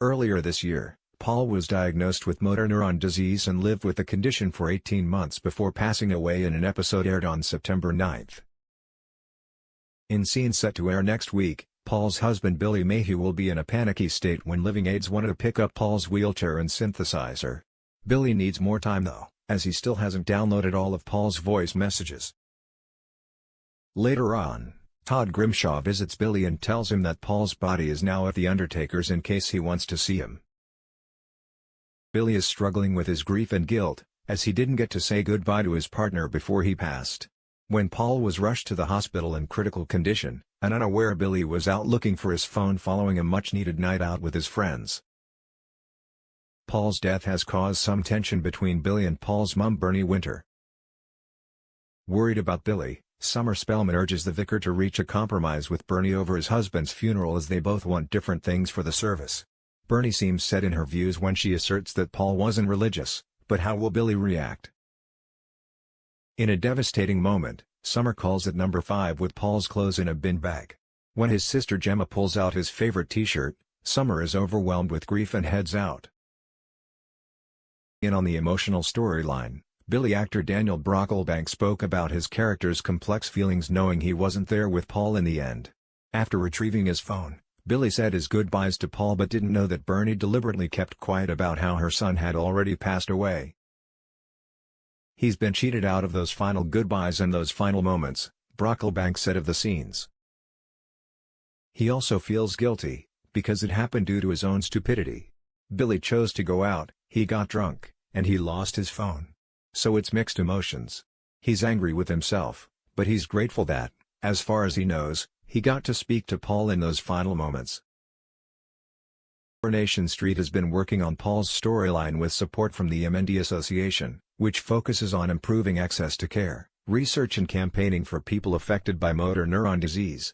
Earlier this year, Paul was diagnosed with motor neuron disease and lived with the condition for 18 months before passing away in an episode aired on September 9. In scenes set to air next week, Paul's husband Billy Mayhew will be in a panicky state when living aides want to pick up Paul's wheelchair and synthesizer. Billy needs more time though, as he still hasn't downloaded all of Paul's voice messages. Later on, Todd Grimshaw visits Billy and tells him that Paul's body is now at the undertaker's in case he wants to see him. Billy is struggling with his grief and guilt, as he didn't get to say goodbye to his partner before he passed. When Paul was rushed to the hospital in critical condition, an unaware Billy was out looking for his phone following a much-needed night out with his friends. Paul's death has caused some tension between Billy and Paul's mom Bernie Winter. Worried about Billy, Summer Spellman urges the vicar to reach a compromise with Bernie over his husband's funeral as they both want different things for the service. Bernie seems set in her views when she asserts that Paul wasn't religious, but how will Billy react? In a devastating moment, Summer calls at number 5 with Paul's clothes in a bin bag. When his sister Gemma pulls out his favorite t-shirt, Summer is overwhelmed with grief and heads out. In on the emotional storyline, Billy actor Daniel Brocklebank spoke about his character's complex feelings knowing he wasn't there with Paul in the end. After retrieving his phone, Billy said his goodbyes to Paul but didn't know that Bernie deliberately kept quiet about how her son had already passed away. He's been cheated out of those final goodbyes and those final moments, Brocklebank said of the scenes. He also feels guilty, because it happened due to his own stupidity. Billy chose to go out, he got drunk, and he lost his phone. So it's mixed emotions. He's angry with himself, but he's grateful that, as far as he knows, he got to speak to Paul in those final moments. Coronation Street has been working on Paul's storyline with support from the MND Association, which focuses on improving access to care, research and campaigning for people affected by motor neuron disease.